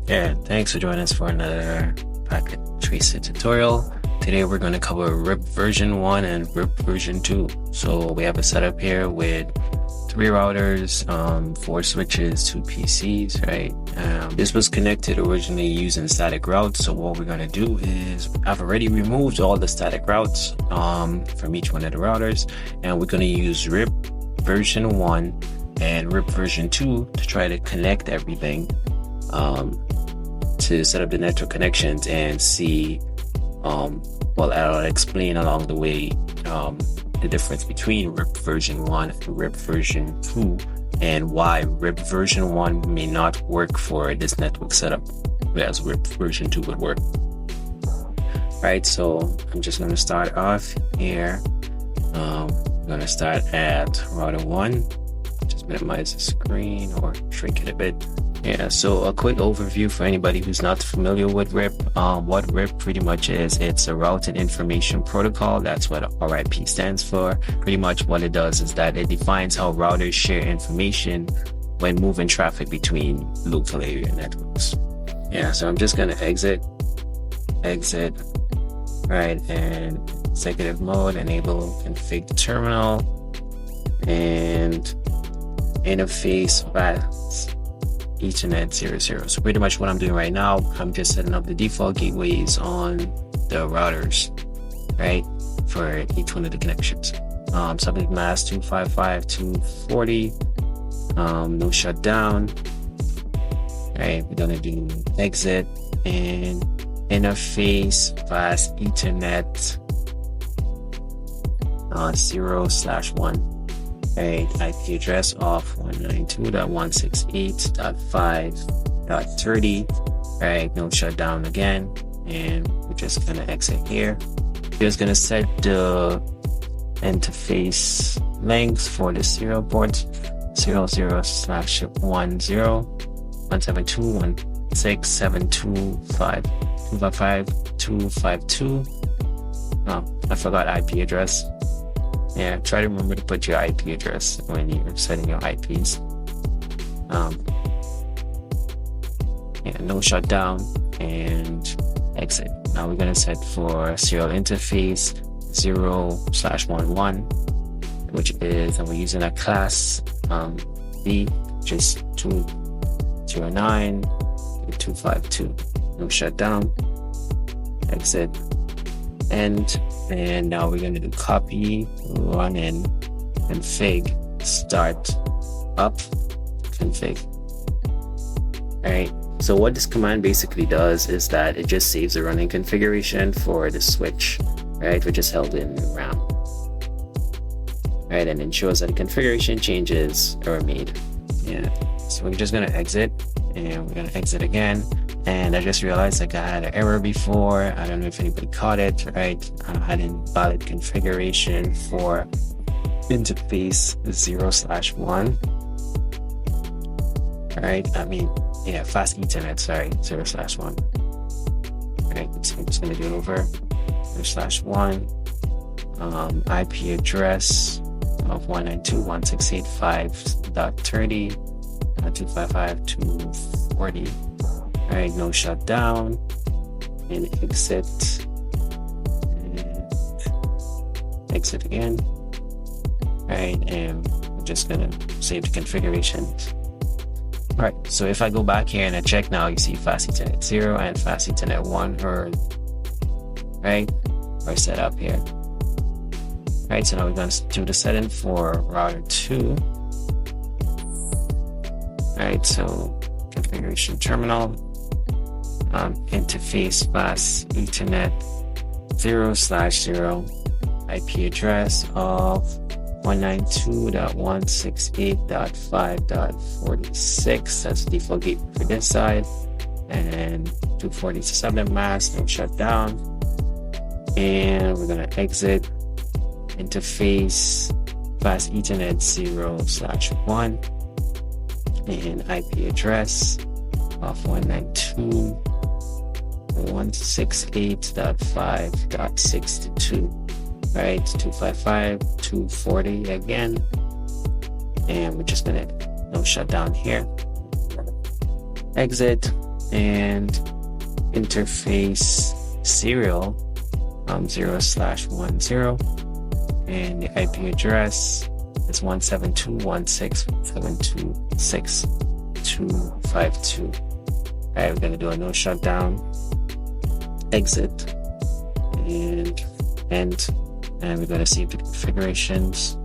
Yeah, thanks for joining us for another packet tracer tutorial. Today we're going to cover RIP version 1 and RIP version 2. So we have a setup here with 3 routers, 4 switches, 2 PCs, right? This was connected originally using static routes. So what we're going to do is I've already removed all the static routes from each one of the routers, and we're going to use RIP version 1 and RIP version 2 to try to connect everything to set up the network connections and see well, I'll explain along the way the difference between RIP version 1 and RIP version 2 and why RIP version 1 may not work for this network setup, whereas RIP version 2 would work. Right, so I'm just going to start off here. I'm going to start at router 1. Just minimize the screen or shrink it a bit. Yeah, so a quick overview for anybody who's not familiar with RIP. What RIP pretty much is, it's a routing information protocol. That's what RIP stands for. Pretty much what it does is that it defines how routers share information when moving traffic between local area networks. Yeah, so I'm just going to exit, right, and executive mode, enable config terminal, and interface fast Ethernet 00. So pretty much what I'm doing right now, I'm just setting up the default gateways on the routers, right, for each one of the connections. Subnet mask 255.240, no shutdown. Right, we're gonna do exit and interface fast Ethernet 0/1. Right, IP address of 192.168.5.30. Right, no shutdown again, and we're just gonna exit here. We're just gonna set the interface length for the serial port 00/10.11725.252. Oh, I forgot IP address. Yeah, try to remember to put your IP address when you're setting your IPs. Yeah, no shutdown, and exit. Now we're gonna set for serial interface 0/11, which is, and we're using a class B, just 209.252. No shutdown, exit, end. And now we're going to do copy, run in, config, start up, config. Alright, so what this command basically does is that it just saves the running configuration for the switch, right, which is held in RAM. Right, and ensures that the configuration changes are made. Yeah, so we're just going to exit, and we're going to exit again. And I just realized like I had an error before. I don't know if anybody caught it, right? I had invalid configuration for interface 0/1. Right? I mean, yeah, fast Ethernet, sorry, 0/1. Right, so I'm just gonna do it over. 0/1. IP address of 192.168.5.30, 255.240. Alright, no shutdown, and exit, and exit again. Alright, and we're just gonna save the configurations. Alright, so if I go back here and I check now, you see fast Ethernet 0 and fast Ethernet 1 are set up here. Alright, so now we're gonna do the setting for router 2. Alright, so configuration terminal. Interface fast Ethernet 0/0, IP address of 192.168.5.46. That's the default gate for this side, and 240 to subnet mask, no shutdown. And we're gonna exit interface fast Ethernet 0/1 and IP address of 192.168.5.62, right, 255.240 again, and we're just gonna no shutdown here, exit, and interface serial 0/10, and the IP address is 172.168.726.252. Alright, we're gonna do a no shutdown, exit, and end, and we're gonna save the configurations.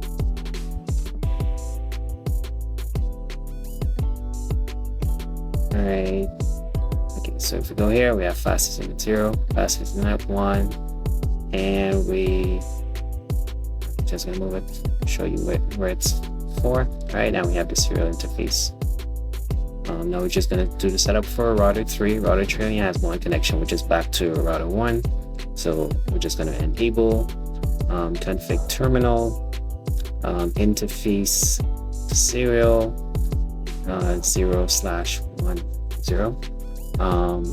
Alright, okay, so if we go here, we have fastest internet 0, fastest internet 1, and we just gonna move it, show you where it's for. Alright, now we have the serial interface. Now we're just gonna do the setup for router 3. Router 3 only has one connection, which is back to router 1. So we're just gonna enable config terminal, interface serial 0/10.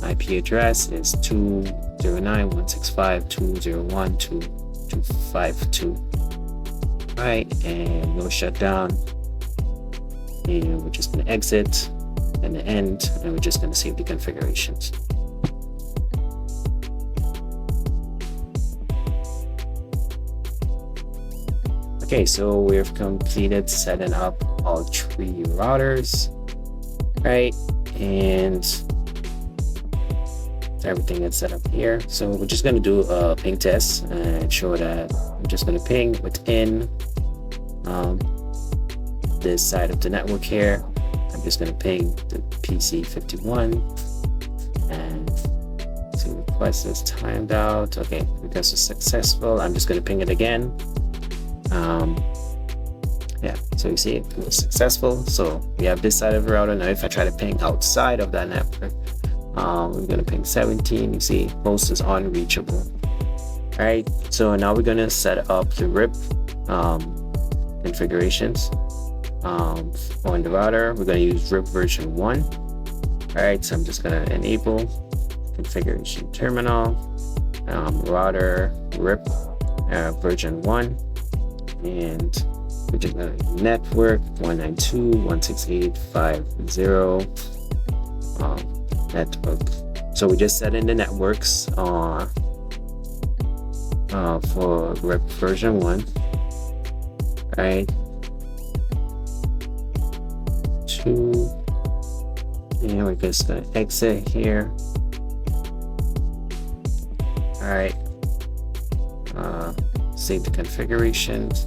IP address is 209.165.201.252. Right, and no shutdown, and we're just going to exit and the end, and we're just going to save the configurations. Okay, so we've completed setting up all 3 routers, right? And everything is set up here. So we're just going to do a ping test and show that I'm just going to ping within this side of the network here. I'm just going to ping the PC51 and see request is timed out. Okay, because it's successful, I'm just going to ping it again. Yeah, so you see it was successful. So we have this side of the router. Now if I try to ping outside of that network, we're going to ping 17. You see host is unreachable. All right, so now we're going to set up the RIP configurations on the router. We're going to use RIP version 1. All right, so I'm just going to enable configuration terminal, router RIP version 1, and we're just going to network 192.168.50 network. So we just set in the networks for RIP version 1. Right, 2, and we're just going to exit here. All right, save the configurations.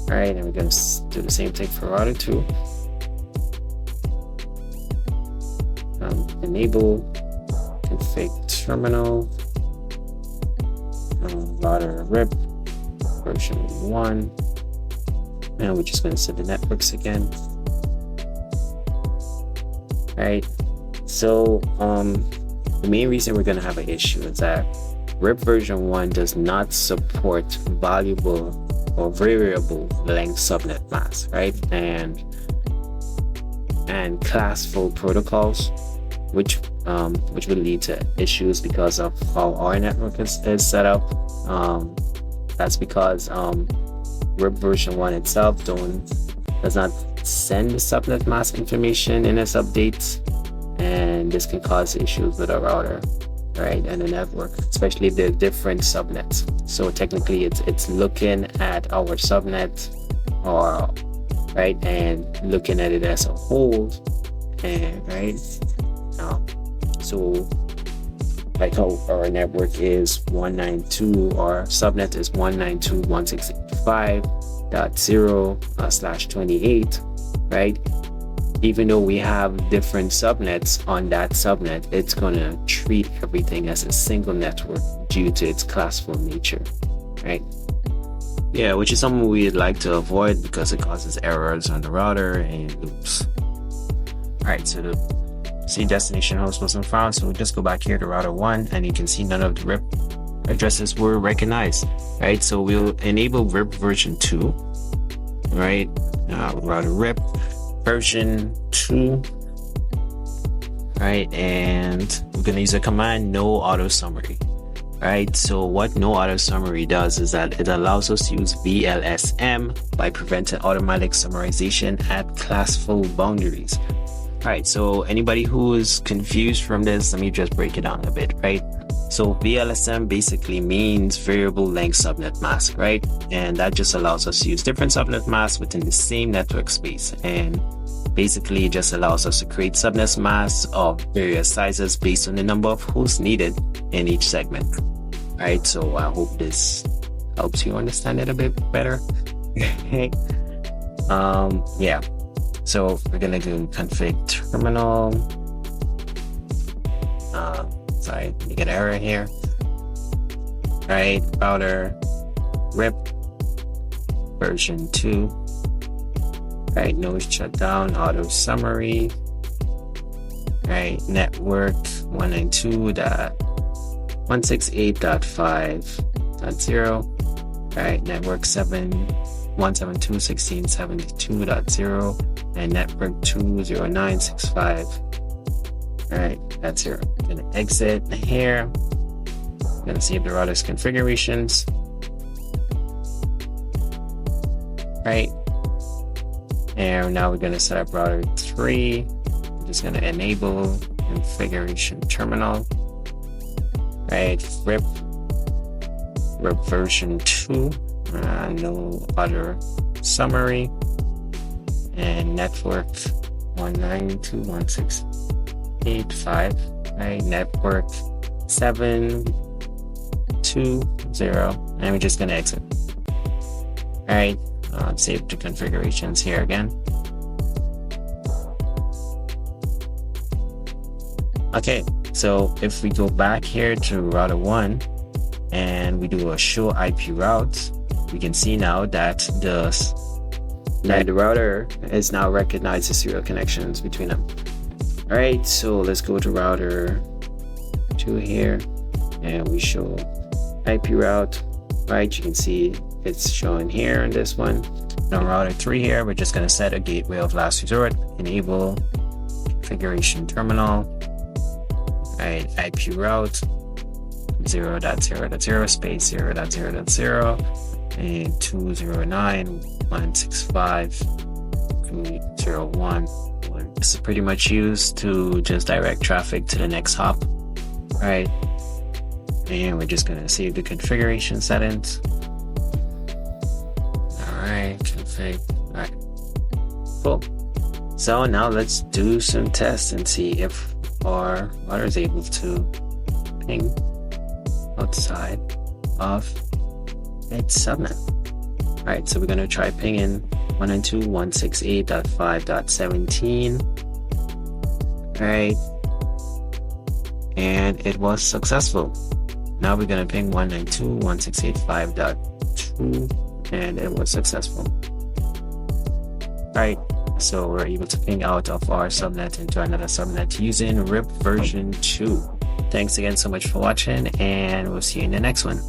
All right, and we're going to do the same thing for router 2. Enable config terminal, router RIP version 1, and we're just going to set the networks again. All right, so the main reason we're going to have an issue is that RIP version 1 does not support valuable or variable length subnet mask, right? And classful protocols, which will lead to issues because of how our network is set up. That's because RIP version 1 itself does not send the subnet mask information in its updates, and this can cause issues with our router, right, and the network, especially the different subnets. So technically it's looking at our subnet, or right, and looking at it as a whole, and right, so like how our network is 192, our subnet is 192.168.5.0/28, right? Even though we have different subnets on that subnet, it's gonna treat everything as a single network due to its classful nature, right? Yeah, which is something we'd like to avoid because it causes errors on the router and loops. All right, so the destination host wasn't found, so we'll just go back here to router 1, and you can see none of the RIP addresses were recognized, right? So we'll enable RIP version 2, right? Router RIP version 2, right? And we're gonna use a command no auto summary. Right, so what no auto summary does is that it allows us to use VLSM by preventing automatic summarization at classful boundaries. Right, so anybody who is confused from this, let me just break it down a bit, right? So VLSM basically means variable length subnet mask, right? And that just allows us to use different subnet masks within the same network space. And basically it just allows us to create subnet masks of various sizes based on the number of hosts needed in each segment. Right, so I hope this helps you understand it a bit better. Yeah, so we're gonna do config terminal. Sorry, you get an error here. Right, router RIP version 2. Right, no shutdown, auto summary. Right, network 192.168.5.0. Right, network 172.16.72.0 and network 209.65. Alright, that's 0. I'm gonna exit here. I'm gonna save the router's configurations. Right. And now we're gonna set up router 3. I'm just gonna enable configuration terminal. Right, RIP version 2. No other summary. And network 192.168.5. Right, network 720, and we're just gonna exit. All right, save the configurations here again. Okay, so if we go back here to router 1 and we do a show IP routes, we can see now that the router is now recognized the serial connections between them. All right, so let's go to router 2 here and we show IP route. Right, you can see it's showing here on this one. Now router 3 here, we're just gonna set a gateway of last resort, enable configuration terminal. Right, IP route 0.0.0 space 0.0.0 and 209.165.0.1. This is pretty much used to just direct traffic to the next hop. Right, and we're just gonna save the configuration settings. Alright, config. Alright, cool. So now let's do some tests and see if our router is able to ping outside of its subnet. Alright, so we're gonna try pinging 192.168.5.17. Alright, and it was successful. Now we're gonna ping 192.168.5.2 and it was successful. Alright, so we're able to ping out of our subnet into another subnet using RIP version 2. Thanks again so much for watching, and we'll see you in the next one.